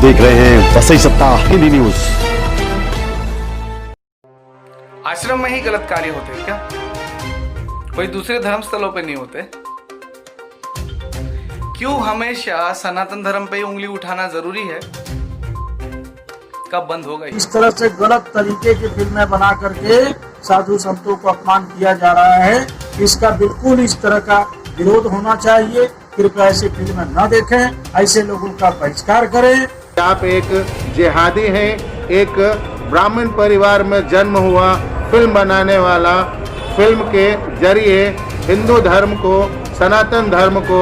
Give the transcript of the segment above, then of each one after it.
देख रहे हैं वसई सत्ता हिंदी न्यूज। आश्रम में ही गलत कार्य होते हैं क्या? कोई दूसरे धर्म स्थलों पे नहीं होते? क्यों हमेशा सनातन धर्म पे उंगली उठाना जरूरी है? कब बंद होगा? इस तरह से गलत तरीके की फिल्में बना करके साधु संतों को अपमान किया जा रहा है। इसका बिल्कुल इस तरह का विरोध होना चाहिए। कृपया ऐसी फिल्में न देखें, ऐसे लोगों का बहिष्कार करें। आप एक जिहादी हैं, एक ब्राह्मण परिवार में जन्म हुआ फिल्म बनाने वाला, फिल्म के जरिए हिंदू धर्म को, सनातन धर्म को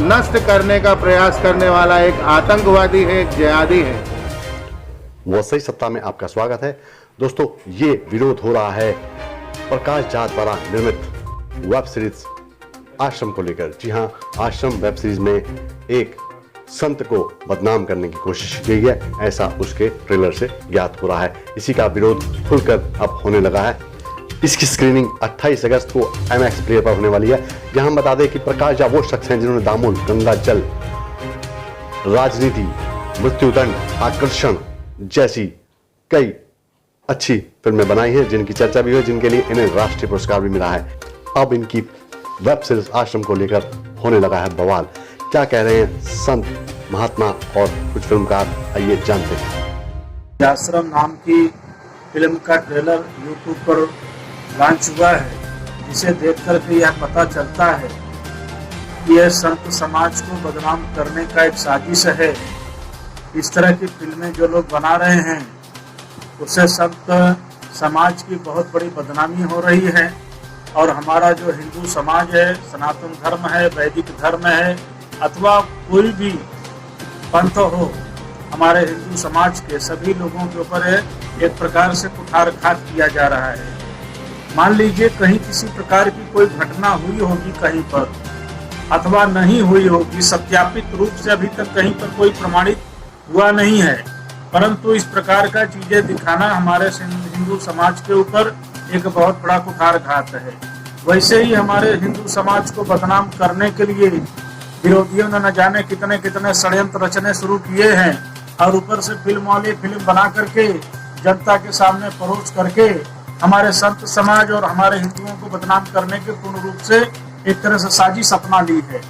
नष्ट करने का प्रयास करने वाला एक आतंकवादी है, एक जिहादी है। वसई सत्ता में आपका स्वागत है। दोस्तों, ये विरोध हो रहा है प्रकाश झा द्वारा निर्मित वेब सीरीज आश्रम को लेकर। जी हां, आश्रम वेब सीरीज में एक संत को बदनाम करने की कोशिश की गई है, ऐसा उसके ट्रेलर से ज्ञात हो रहा है। इसी का विरोध खुलकर अब होने लगा है। इसकी स्क्रीनिंग 28 अगस्त को MX प्लेयर पर होने वाली है। यहां बता दें कि प्रकाश झा वो शख्स हैं जिन्होंने दामोल, गंगा जल, राजनीति, मृत्युदंड, आकर्षण जैसी कई अच्छी फिल्में बनाई हैं, जिनकी चर्चा भी हुई, जिनके लिए इन्हें राष्ट्रीय पुरस्कार भी मिला है। अब इनकी वेब सीरीज आश्रम को लेकर होने लगा है बवाल। क्या कह रहे हैं संत, महात्मा और कुछ फिल्मकार, आइए जानते हैं। आश्रम नाम की फिल्म का ट्रेलर यूट्यूब पर लॉन्च हुआ है, जिसे देखकर के यह पता चलता है कि यह संत समाज को बदनाम करने का एक साजिश है। इस तरह की फिल्में जो लोग बना रहे हैं, उससे संत समाज की बहुत बड़ी बदनामी हो रही है। और हमारा जो हिंदू समाज है, सनातन धर्म है, वैदिक धर्म है, अथवा कोई भी पंथ हो, हमारे हिंदू समाज के सभी लोगों के ऊपर एक प्रकार से कुठारघात किया जा रहा है। मान लीजिए कहीं किसी प्रकार की कोई घटना हुई होगी कहीं पर, अथवा नहीं हुई होगी, सत्यापित रूप से अभी तक कहीं पर कोई प्रमाणित हुआ नहीं है, परंतु इस प्रकार का चीजें दिखाना हमारे हिंदू समाज के ऊपर एक बहुत बड़ा कुठारघात है। वैसे ही हमारे हिंदू समाज को बदनाम करने के लिए विरोधियों ने न जाने कितने कितने षड्यंत्र रचने शुरू किए हैं, और ऊपर से फिल्म वाले फिल्म बना करके जनता के सामने परोस करके हमारे संत समाज और हमारे हिंदुओं को बदनाम करने के पूर्ण रूप से एक तरह से साजिश अपना ली है।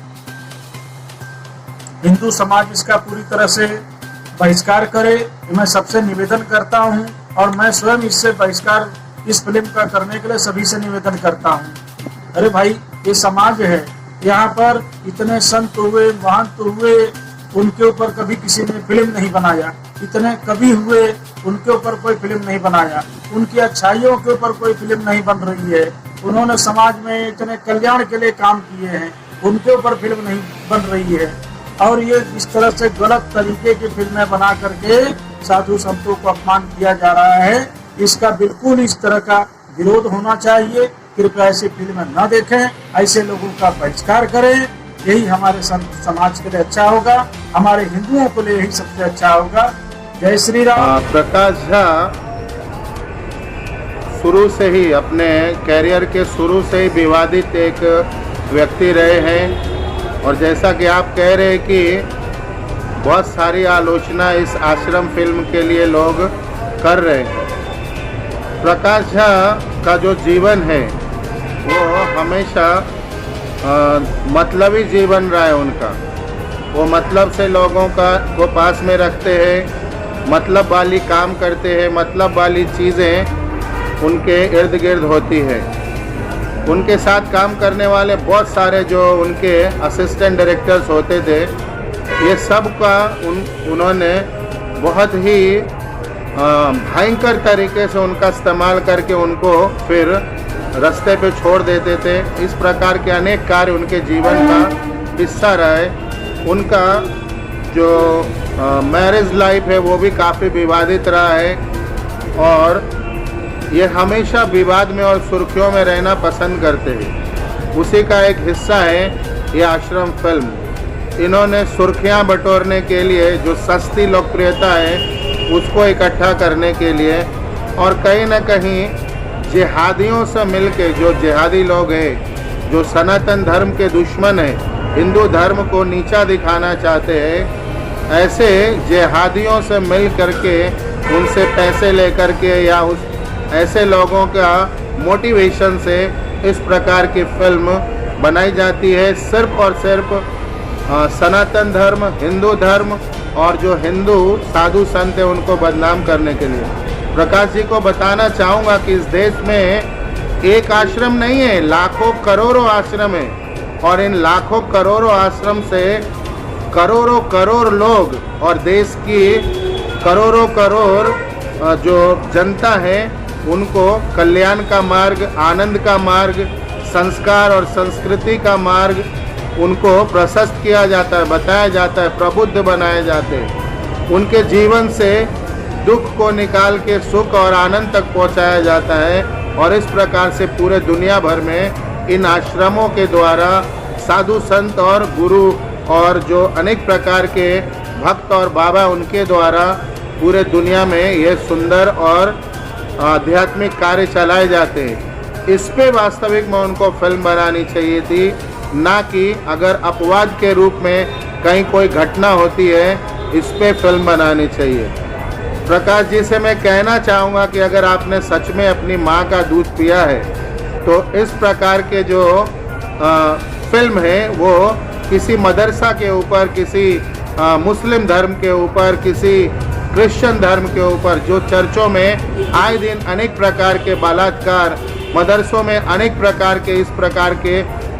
हिंदू समाज इसका पूरी तरह से बहिष्कार करे, मैं सबसे निवेदन करता हूं, और मैं स्वयं इससे बहिष्कार इस फिल्म का करने के लिए सभी से निवेदन करता हूं। अरे भाई, ये समाज है, यहाँ पर इतने संत हुए, महंत हुए, उनके ऊपर कभी किसी ने फिल्म नहीं बनाया। इतने कवि हुए, उनके ऊपर कोई फिल्म नहीं बनाया। उनकी अच्छाइयों के ऊपर कोई फिल्म नहीं बन रही है। उन्होंने समाज में इतने कल्याण के लिए काम किए हैं, उनके ऊपर फिल्म नहीं बन रही है। और ये इस तरह से गलत तरीके की फिल्में बना करके साधु संतों को अपमान किया जा रहा है। इसका बिल्कुल इस तरह का विरोध होना चाहिए। कृपया ऐसी फिल्में न देखें, ऐसे लोगों का बहिष्कार करें। यही हमारे संत समाज के लिए अच्छा होगा, हमारे हिंदुओं के लिए यही सबसे अच्छा होगा। जय श्री राम। प्रकाश झा शुरू से ही, अपने कैरियर के शुरू से ही विवादित एक व्यक्ति रहे हैं, और जैसा कि आप कह रहे हैं कि बहुत सारी आलोचना इस आश्रम फिल्म के लिए लोग कर रहे हैं। प्रकाश झा का जो जीवन है वो हमेशा मतलबी जीवन रहा है उनका। वो मतलब से लोगों को पास में रखते हैं, मतलब वाली काम करते हैं, मतलब वाली चीज़ें उनके इर्द गिर्द होती है। उनके साथ काम करने वाले बहुत सारे जो उनके असिस्टेंट डायरेक्टर्स होते थे, ये सब का उन्होंने बहुत ही भयंकर तरीके से उनका इस्तेमाल करके उनको फिर रास्ते पे छोड़ देते थे। इस प्रकार के अनेक कार्य उनके जीवन का हिस्सा रहे। उनका जो मैरिज लाइफ है वो भी काफ़ी विवादित रहा है, और ये हमेशा विवाद में और सुर्खियों में रहना पसंद करते हैं। उसी का एक हिस्सा है ये आश्रम फिल्म। इन्होंने सुर्खियां बटोरने के लिए, जो सस्ती लोकप्रियता है उसको इकट्ठा करने के लिए, और कहीं ना कहीं जिहादियों से मिलके, जो जिहादी लोग हैं, जो सनातन धर्म के दुश्मन हैं, हिंदू धर्म को नीचा दिखाना चाहते हैं, ऐसे जिहादियों से मिल करके उनसे पैसे लेकर के या उस ऐसे लोगों का मोटिवेशन से इस प्रकार की फिल्म बनाई जाती है, सिर्फ और सिर्फ सनातन धर्म, हिंदू धर्म और जो हिंदू साधु संत है उनको बदनाम करने के लिए। प्रकाश जी को बताना चाहूँगा कि इस देश में एक आश्रम नहीं है, लाखों करोड़ों आश्रम है, और इन लाखों करोड़ों आश्रम से करोड़ों करोड़ लोग और देश की करोड़ों करोड़ जो जनता है उनको कल्याण का मार्ग, आनंद का मार्ग, संस्कार और संस्कृति का मार्ग उनको प्रशस्त किया जाता है, बताया जाता है, प्रबुद्ध बनाए जाते हैं। उनके जीवन से दुख को निकाल के सुख और आनंद तक पहुंचाया जाता है। और इस प्रकार से पूरे दुनिया भर में इन आश्रमों के द्वारा साधु संत और गुरु और जो अनेक प्रकार के भक्त और बाबा उनके द्वारा पूरे दुनिया में ये सुंदर और आध्यात्मिक कार्य चलाए जाते हैं। इस पे वास्तविक में उनको फिल्म बनानी चाहिए थी, ना कि अगर अपवाद के रूप में कहीं कोई घटना होती है इस पे फिल्म बनानी चाहिए। प्रकाश जी से मैं कहना चाहूँगा कि अगर आपने सच में अपनी माँ का दूध पिया है तो इस प्रकार के जो फिल्म है वो किसी मदरसा के ऊपर, किसी मुस्लिम धर्म के ऊपर, किसी क्रिश्चियन धर्म के ऊपर, जो चर्चों में आए दिन अनेक प्रकार के बलात्कार, मदरसों में अनेक प्रकार के इस प्रकार के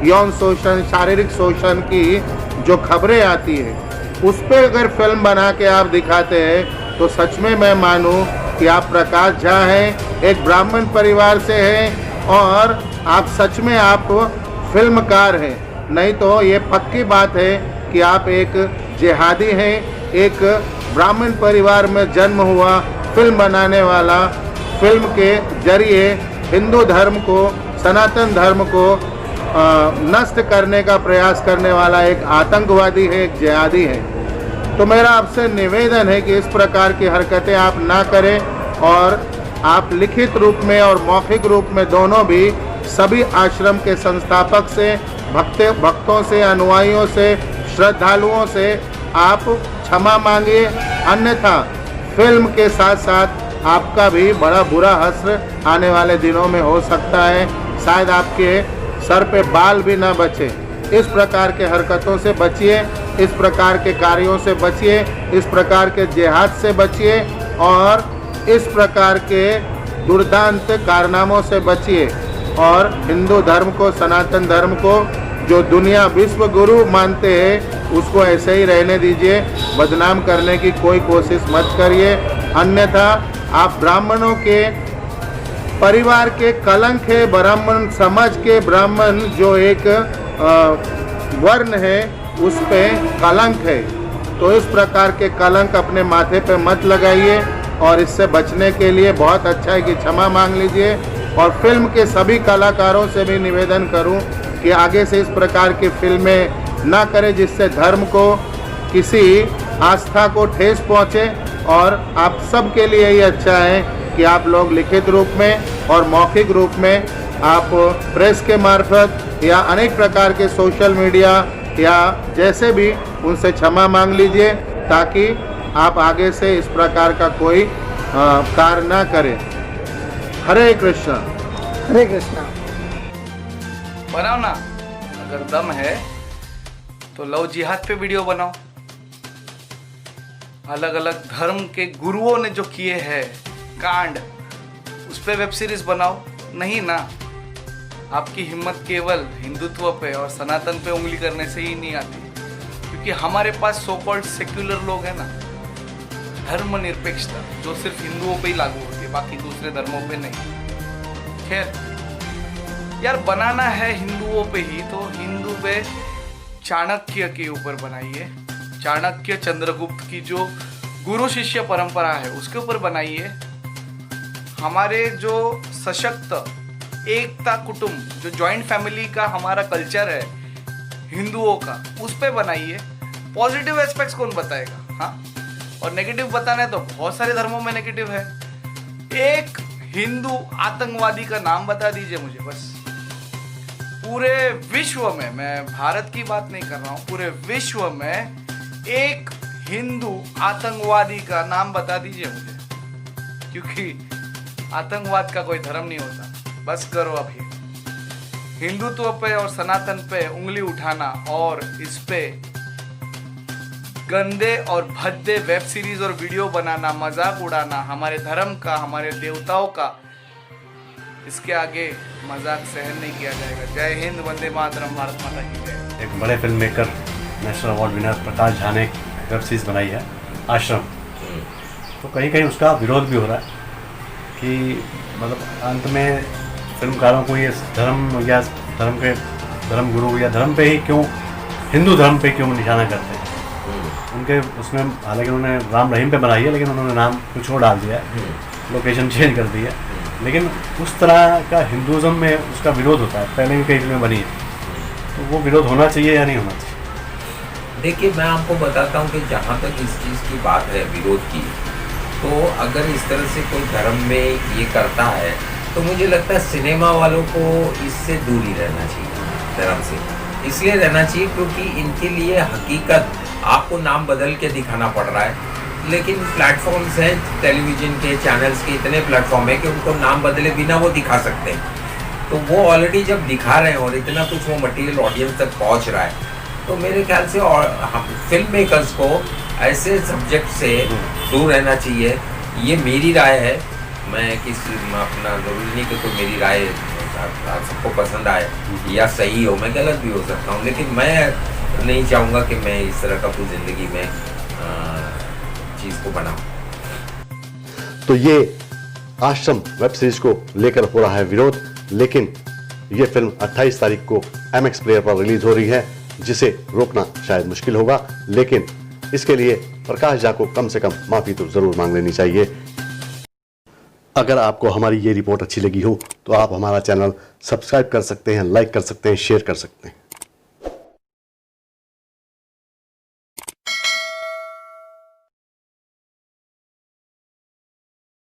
यौन शोषण, शारीरिक शोषण की जो खबरें आती है, उस पर अगर फिल्म बना के आप दिखाते हैं तो सच में मैं मानूं कि आप प्रकाश झा हैं, एक ब्राह्मण परिवार से हैं और आप सच में आप फिल्मकार हैं। नहीं तो ये पक्की बात है कि आप एक जिहादी हैं, एक ब्राह्मण परिवार में जन्म हुआ फिल्म बनाने वाला, फिल्म के जरिए हिंदू धर्म को, सनातन धर्म को नष्ट करने का प्रयास करने वाला एक आतंकवादी है, एक जिहादी है। तो मेरा आपसे निवेदन है कि इस प्रकार की हरकतें आप ना करें और आप लिखित रूप में और मौखिक रूप में दोनों भी सभी आश्रम के संस्थापक से, भक्तों से, अनुयायियों से, श्रद्धालुओं से आप क्षमा मांगिए, अन्यथा फिल्म के साथ साथ आपका भी बड़ा बुरा हश्र आने वाले दिनों में हो सकता है। शायद आपके सर पे बाल भी ना बचे। इस प्रकार के हरकतों से बचिए, इस प्रकार के कार्यों से बचिए, इस प्रकार के जिहाद से बचिए और इस प्रकार के दुर्दांत कारनामों से बचिए। और हिंदू धर्म को, सनातन धर्म को जो दुनिया विश्व गुरु मानते हैं उसको ऐसे ही रहने दीजिए, बदनाम करने की कोई कोशिश मत करिए, अन्यथा आप ब्राह्मणों के परिवार के कलंक है, ब्राह्मण समाज के, ब्राह्मण जो एक वर्ण है उस पे कलंक है। तो इस प्रकार के कलंक अपने माथे पे मत लगाइए और इससे बचने के लिए बहुत अच्छा है कि क्षमा मांग लीजिए। और फिल्म के सभी कलाकारों से भी निवेदन करूं कि आगे से इस प्रकार की फिल्में ना करें जिससे धर्म को, किसी आस्था को ठेस पहुंचे। और आप सब के लिए ये अच्छा है कि आप लोग लिखित रूप में और मौखिक रूप में आप प्रेस के मार्फत या अनेक प्रकार के सोशल मीडिया या जैसे भी उनसे क्षमा मांग लीजिए, ताकि आप आगे से इस प्रकार का कोई कार्य ना करें। हरे कृष्णा। हरे कृष्णा। बनाओ ना, अगर दम है तो लव जिहाद पे वीडियो बनाओ। अलग अलग धर्म के गुरुओं ने जो किए हैं कांड, उस पे वेब सीरीज बनाओ। नहीं ना, आपकी हिम्मत केवल हिंदुत्व पे और सनातन पे उंगली करने से ही नहीं आती, क्योंकि हमारे पास सो कॉल्ड सेक्युलर लोग हैं ना, धर्मनिरपेक्षता जो सिर्फ हिंदुओं पे ही लागू होती है, बाकी दूसरे धर्मों पे नहीं। खैर यार, बनाना है हिंदुओं पे ही तो हिंदू पे चाणक्य के ऊपर बनाइए, चाणक्य चंद्रगुप्त की जो गुरु शिष्य परंपरा है उसके ऊपर बनाइए। हमारे जो सशक्त एकता कुटुंब, जो जॉइंट फैमिली का हमारा कल्चर है हिंदुओं का, उस पे बनाइए। पॉजिटिव एस्पेक्ट्स कौन बताएगा? हाँ, और नेगेटिव बताना है तो बहुत सारे धर्मों में नेगेटिव है। एक हिंदू आतंकवादी का नाम बता दीजिए मुझे बस। पूरे विश्व में, मैं भारत की बात नहीं कर रहा हूं, पूरे विश्व में एक हिंदू आतंकवादी का नाम बता दीजिए मुझे, क्योंकि आतंकवाद का कोई धर्म नहीं होता। बस करो अभी। हिंदुत्व पे और सनातन पे उंगली उठाना और इस पे गंदे और भद्दे वेब सीरीज और वीडियो बनाना, मजाक उड़ाना हमारे धर्म का, हमारे देवताओं का, इसके आगे मजाक सहन नहीं किया जाएगा। जय हिंद, वंदे मातरम, भारत माता की जय। एक बड़े film maker, national award winner Prakash Jha ने वेब सीरीज बनाई है आश्रम, तो कहीं कहीं उसका विरोध भी हो रहा है कि मतलब अंत में फिल्मकारों को ये धर्म या धर्म गुरु या धर्म पे ही क्यों, हिंदू धर्म पे क्यों निशाना करते हैं। उनके उसमें हालांकि उन्होंने राम रहीम पे बनाई है, लेकिन उन्होंने नाम कुछ और डाल दिया है, लोकेशन चेंज कर दी है। लेकिन उस तरह का हिंदुज़म में उसका विरोध होता है, पहले भी कई फिल्में बनी है, तो वो विरोध होना चाहिए या नहीं होना चाहिए? देखिए, मैं आपको बताता हूँ कि जहाँ तक इस चीज़ की बात है विरोध की, तो अगर इस तरह से कोई धर्म में ये करता है तो मुझे लगता है सिनेमा वालों को इससे दूर ही रहना चाहिए, धर्म से। इसलिए रहना चाहिए क्योंकि इनके लिए हकीकत आपको नाम बदल के दिखाना पड़ रहा है, लेकिन प्लेटफॉर्म्स हैं, टेलीविज़न के चैनल्स के इतने प्लेटफॉर्म है कि उनको नाम बदले बिना वो दिखा सकते हैं। तो वो ऑलरेडी जब दिखा रहे हैं और इतना कुछ वो मटेरियल ऑडियंस तक पहुंच रहा है, तो मेरे ख्याल से और फिल्म मेकर्स को ऐसे सब्जेक्ट से दूर रहना चाहिए। ये मेरी राय है, मैं किसी अपना ज़रूरी नहीं कि कोई मेरी राय सबको पसंद आए या सही हो, मैं गलत भी हो सकता हूँ, लेकिन मैं नहीं चाहूँगा कि मैं इस तरह का अपनी ज़िंदगी में चीज़ को बनाऊँ। तो ये आश्रम वेब सीरीज को लेकर हो रहा है विरोध, लेकिन ये फिल्म 28 तारीख को MX प्लेयर पर रिलीज हो रही है, जिसे रोकना शायद मुश्किल होगा, लेकिन इसके लिए प्रकाश झा को कम से कम माफी तो जरूर मांग लेनी चाहिए। अगर आपको हमारी ये रिपोर्ट अच्छी लगी हो तो आप हमारा चैनल सब्सक्राइब कर सकते हैं, लाइक कर सकते हैं, शेयर कर सकते हैं।